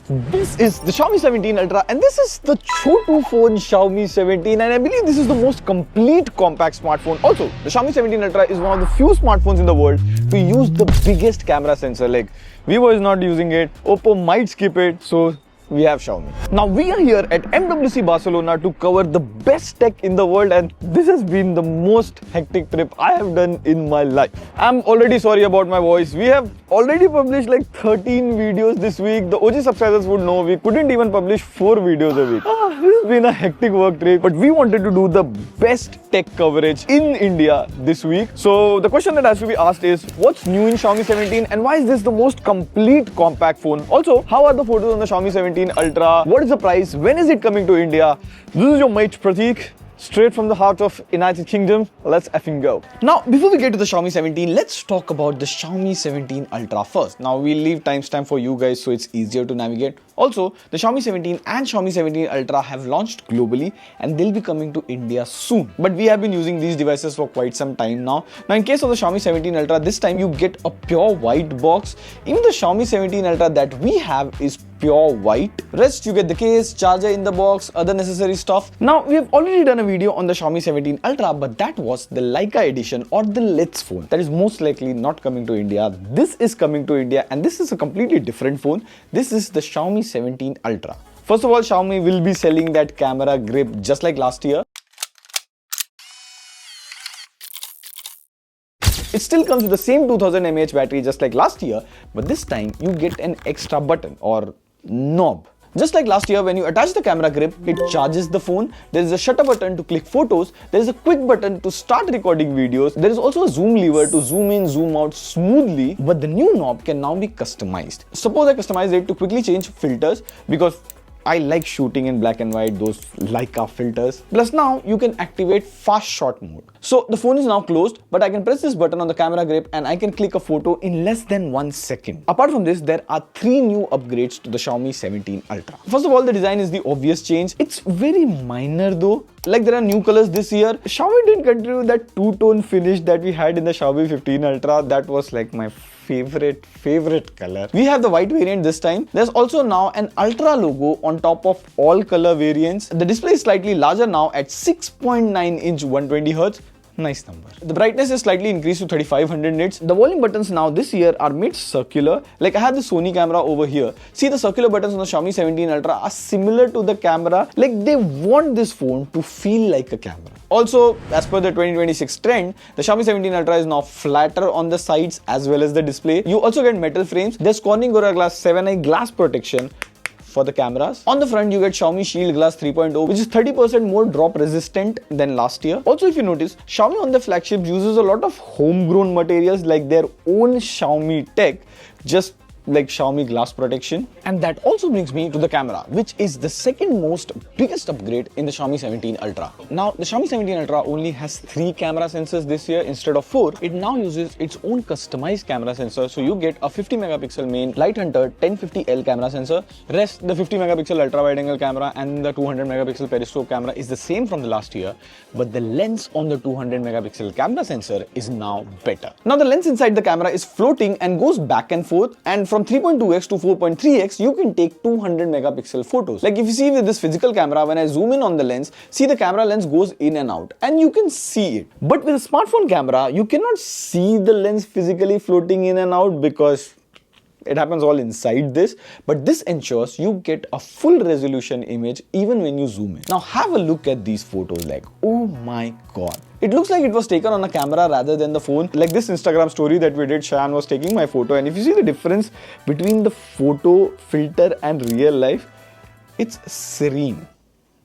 This is the Xiaomi 17 Ultra and this is the Chotu phone Xiaomi 17, and I believe this is the most complete compact smartphone. Also, the Xiaomi 17 Ultra is one of the few smartphones in the world to use the biggest camera sensor. Like, Vivo is not using it, Oppo might skip it, so we have Xiaomi. Now we are here at MWC Barcelona to cover the best tech in the world, and this has been the most hectic trip I have done in my life. I'm already sorry about my voice. We have already published like 13 videos this week. The OG subscribers would know we couldn't even publish 4 videos a week. This has been a hectic work trip, but we wanted to do the best tech coverage in India this week. So the question that has to be asked is, what's new in Xiaomi 17 and why is this the most complete compact phone? Also, how are the photos on the Xiaomi 17 Ultra? What is the price? When is it coming to India? This is your mate Prateek, straight from the heart of United Kingdom. Let's effing go. Now, before we get to the Xiaomi 17, let's talk about the Xiaomi 17 Ultra first. Now, we'll leave timestamp for you guys so it's easier to navigate. Also, the Xiaomi 17 and Xiaomi 17 Ultra have launched globally and they'll be coming to India soon. But we have been using these devices for quite some time now. Now, in case of the Xiaomi 17 Ultra, this time you get a pure white box. Even the Xiaomi 17 Ultra that we have is pure white. Rest, you get the case, charger in the box, other necessary stuff. Now, we have already done a video on the Xiaomi 17 Ultra, but that was the Leica edition or the Let's phone. That is most likely not coming to India. This is coming to India and this is a completely different phone. This is the Xiaomi 17 Ultra. First of all, Xiaomi will be selling that camera grip just like last year. It still comes with the same 2000 mAh battery just like last year, but this time you get an extra button or knob. Just like last year, when you attach the camera grip, it charges the phone. There is a shutter button to click photos. There is a quick button to start recording videos. There is also a zoom lever to zoom in, zoom out smoothly. But the new knob can now be customized. Suppose I customize it to quickly change filters because I like shooting in black and white, those Leica filters. Plus now you can activate fast shot mode. So the phone is now closed, but I can press this button on the camera grip and I can click a photo in less than 1 second. Apart from this, there are 3 new upgrades to the Xiaomi 17 Ultra. First of all, the design is the obvious change. It's very minor though. Like, there are new colors this year. Xiaomi didn't continue that two-tone finish that we had in the Xiaomi 15 Ultra. That was like my favorite color. We have the white variant this time. There's also now an Ultra logo on top of all color variants. The display is slightly larger now at 6.9 inch 120Hz. Nice number. The brightness is slightly increased to 3500 nits. The volume buttons now this year are made circular. Like, I have the Sony camera over here. See, the circular buttons on the Xiaomi 17 Ultra are similar to the camera. Like, they want this phone to feel like a camera. Also, as per the 2026 trend, the Xiaomi 17 Ultra is now flatter on the sides as well as the display. You also get metal frames. There's Corning Gorilla Glass 7i glass protection for the cameras. On the front, you get Xiaomi Shield Glass 3.0, which is 30% more drop resistant than last year. Also, if you notice, Xiaomi on the flagships uses a lot of homegrown materials like their own Xiaomi tech, just like Xiaomi glass protection. And that also brings me to the camera, which is the second most biggest upgrade in the Xiaomi 17 Ultra. Now, the Xiaomi 17 Ultra only has 3 camera sensors this year instead of 4. It now uses its own customized camera sensor. So you get a 50 megapixel main Light Hunter 1050L camera sensor. Rest, the 50 megapixel ultra wide angle camera and the 200 megapixel periscope camera is the same from the last year, but the lens on the 200 megapixel camera sensor is now better. Now, the lens inside the camera is floating and goes back and forth, and from 3.2x to 4.3x, you can take 200 megapixel photos. Like, if you see with this physical camera, when I zoom in on the lens, see the camera lens goes in and out and you can see it. But with a smartphone camera, you cannot see the lens physically floating in and out because it happens all inside this, but this ensures you get a full resolution image even when you zoom in. Now have a look at these photos. Like, oh my god. It looks like it was taken on a camera rather than the phone. Like this Instagram story that we did, Shan was taking my photo, and if you see the difference between the photo filter and real life, it's serene.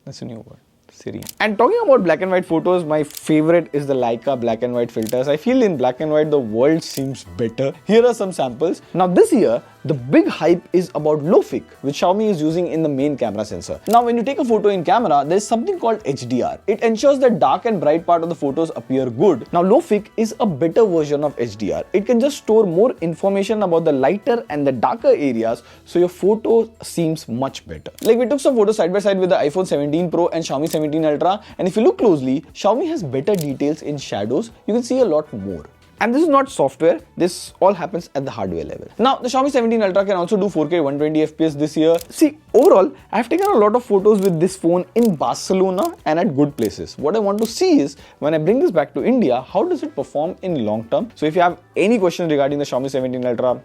That's a new word. Serene. And talking about black and white photos, my favorite is the Leica black and white filters. I feel in black and white the world seems better. Here are some samples. Now this year, the big hype is about Low-Fic, which Xiaomi is using in the main camera sensor. Now when you take a photo in camera, there is something called HDR. It ensures that dark and bright part of the photos appear good. Now Low-Fic is a better version of HDR. It can just store more information about the lighter and the darker areas, so your photo seems much better. Like, we took some photos side by side with the iPhone 17 Pro and Xiaomi 17 Ultra, and if you look closely, Xiaomi has better details in shadows. You can see a lot more. And this is not software, this all happens at the hardware level. Now, the Xiaomi 17 Ultra can also do 4K 120 FPS this year. See, overall, I've taken a lot of photos with this phone in Barcelona and at good places. What I want to see is, when I bring this back to India, how does it perform in long term? So if you have any questions regarding the Xiaomi 17 Ultra,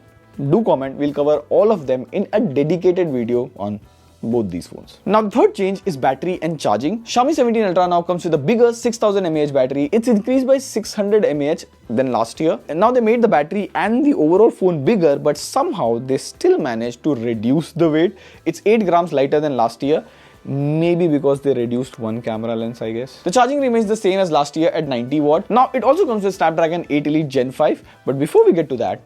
do comment. We'll cover all of them in a dedicated video on both these phones. Now, the third change is battery and charging. Xiaomi 17 Ultra now comes with a bigger 6000 mAh battery. It's increased by 600 mAh than last year. And now they made the battery and the overall phone bigger, but somehow they still managed to reduce the weight. It's 8 grams lighter than last year. Maybe because they reduced one camera lens, I guess. The charging remains the same as last year at 90 watt. Now, it also comes with Snapdragon 8 Elite Gen 5. But before we get to that,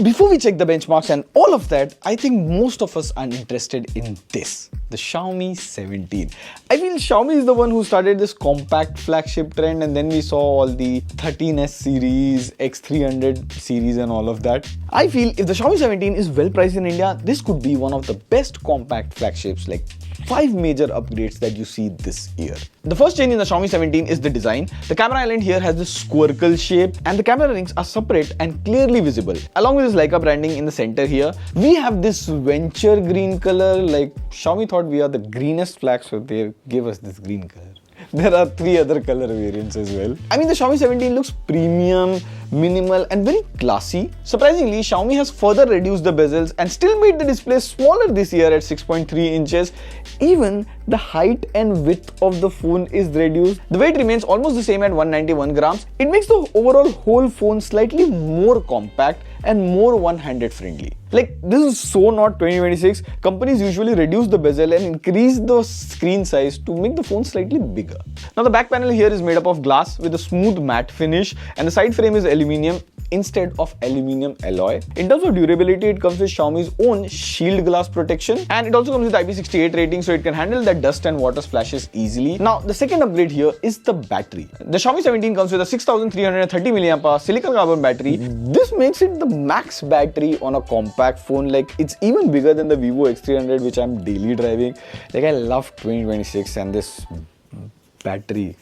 before we check the benchmarks and all of that, I think most of us are interested in this, the Xiaomi 17. I feel Xiaomi is the one who started this compact flagship trend, and then we saw all the 13S series, X300 series and all of that. I feel if the Xiaomi 17 is well priced in India, this could be one of the best compact flagships, like 5 major upgrades that you see this year. The first change in the Xiaomi 17 is the design. The camera island here has this squircle shape and the camera rings are separate and clearly visible. Along with this Leica branding in the center here, we have this venture green color. Like, Xiaomi thought we are the greenest flag, so they gave us this green color. There are 3 other color variants as well. I mean, the Xiaomi 17 looks premium, minimal and very classy. Surprisingly, Xiaomi has further reduced the bezels and still made the display smaller this year at 6.3 inches. Even the height and width of the phone is reduced. The weight remains almost the same at 191 grams. It makes the overall whole phone slightly more compact and more one-handed friendly. Like, this is so not 2026. Companies usually reduce the bezel and increase the screen size to make the phone slightly bigger. Now, the back panel here is made up of glass with a smooth matte finish, and the side frame is aluminium instead of aluminium alloy. In terms of durability, it comes with Xiaomi's own shield glass protection, and it also comes with IP68 rating, so it can handle the dust and water splashes easily. Now, the second upgrade here is the battery. The Xiaomi 17 comes with a 6330 mAh silicon carbon battery. This makes it the max battery on a compact phone. Like, it's even bigger than the Vivo X300, which I'm daily driving. Like, I love 2026 and this battery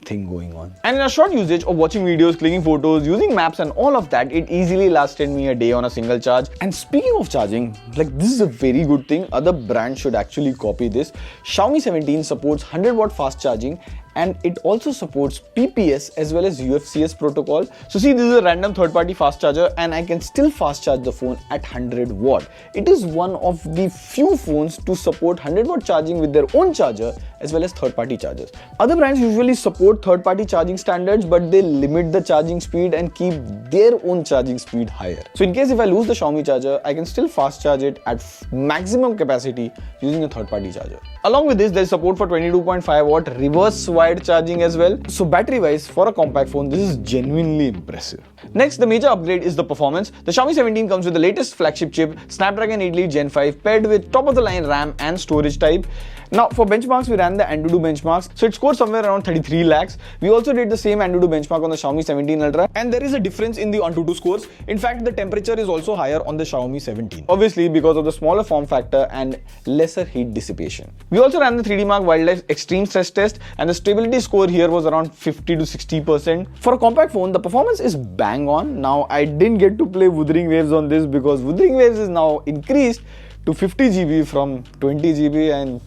thing going on. And in a short usage of watching videos, clicking photos, using maps and all of that, it easily lasted me a day on a single charge. And speaking of charging, like, this is a very good thing. Other brands should actually copy this. Xiaomi 17 supports 100 watt fast charging, and it also supports PPS as well as UFCS protocol. So see, this is a random third-party fast charger, and I can still fast charge the phone at 100 watt. It is one of the few phones to support 100 watt charging with their own charger as well as third-party chargers. Other brands usually support third-party charging standards, but they limit the charging speed and keep their own charging speed higher. So in case if I lose the Xiaomi charger, I can still fast charge it at maximum capacity using a third-party charger. Along with this, there is support for 22.5 watt reverse wired charging as well. So battery wise, for a compact phone, this is genuinely impressive. Next, the major upgrade is the performance. The Xiaomi 17 comes with the latest flagship chip, Snapdragon 8 Elite Gen 5, paired with top of the line RAM and storage type. Now, for benchmarks, we ran the AnTuTu benchmarks, so it scored somewhere around 33 lakhs. We also did the same AnTuTu benchmark on the Xiaomi 17 Ultra, and there is a difference in the AnTuTu scores. In fact, the temperature is also higher on the Xiaomi 17, obviously because of the smaller form factor and lesser heat dissipation. We also ran the 3D Mark Wildlife Extreme Stress Test, and the stability score here was around 50 to 60%. For a compact phone, the performance is bang on. Now, I didn't get to play Wuthering Waves on this because Wuthering Waves is now increased to 50 GB from 20 GB, and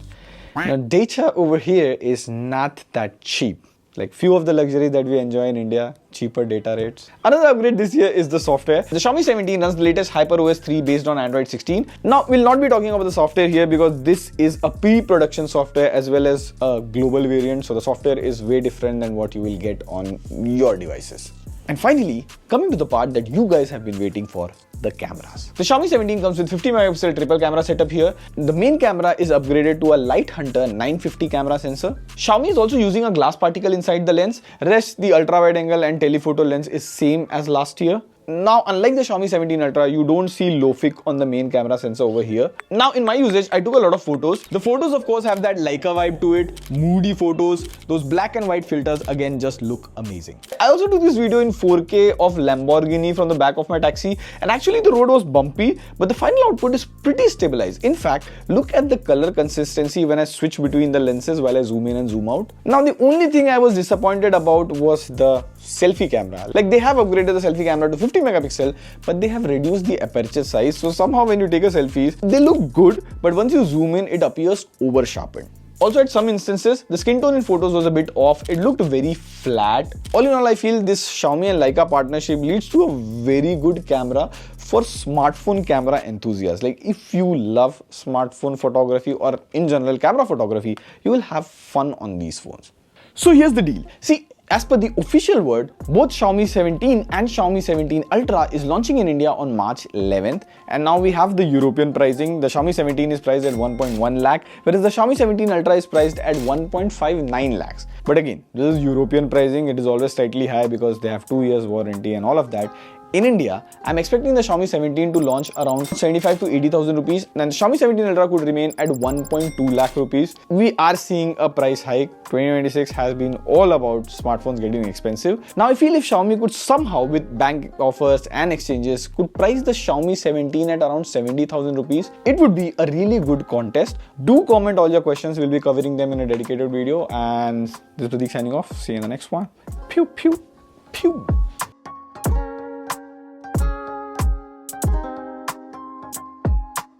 now, data over here is not that cheap. Like, few of the luxury that we enjoy in India, cheaper data rates. Another upgrade this year is the software. The Xiaomi 17 runs the latest HyperOS 3 based on Android 16. Now, we'll not be talking about the software here because this is a pre-production software as well as a global variant. So the software is way different than what you will get on your devices. And finally, coming to the part that you guys have been waiting for, the cameras. The Xiaomi 17 comes with 50 megapixel triple camera setup here. The main camera is upgraded to a Light Hunter 950 camera sensor. Xiaomi is also using a glass particle inside the lens. Rest, the ultra wide angle and telephoto lens is same as last year. Now, unlike the Xiaomi 17 Ultra, you don't see low-fic on the main camera sensor over here. Now, in my usage, I took a lot of photos. The photos, of course, have that Leica vibe to it, moody photos. Those black and white filters, again, just look amazing. I also took this video in 4K of Lamborghini from the back of my taxi, and actually the road was bumpy, but the final output is pretty stabilized. In fact, look at the color consistency when I switch between the lenses while I zoom in and zoom out. Now, the only thing I was disappointed about was the selfie camera. Like they have upgraded the selfie camera to 50 megapixel, but they have reduced the aperture size. So somehow when you take a selfies, they look good, but once you zoom in, it appears over sharpened. Also, at some instances, the skin tone in photos was a bit off. It looked very flat. All in all, I feel this Xiaomi and Leica partnership leads to a very good camera for smartphone camera enthusiasts. Like if you love smartphone photography or in general camera photography, you will have fun on these phones. So here's the deal. See, as per the official word, both Xiaomi 17 and Xiaomi 17 Ultra is launching in India on March 11th. And now we have the European pricing. The Xiaomi 17 is priced at 1.1 lakh, whereas the Xiaomi 17 Ultra is priced at 1.59 lakhs. But again, this is European pricing. It is always slightly high because they have 2 years warranty and all of that. In India, I'm expecting the Xiaomi 17 to launch around 75 to 80,000 rupees, and the Xiaomi 17 Ultra could remain at 1.2 lakh rupees. We are seeing a price hike. 2026 has been all about smartphones getting expensive. Now I feel if Xiaomi could somehow, with bank offers and exchanges, could price the Xiaomi 17 at around 70,000 rupees, it would be a really good contest. Do comment all your questions. We'll be covering them in a dedicated video. And this is Pradeep signing off. See you in the next one. Pew, pew, pew.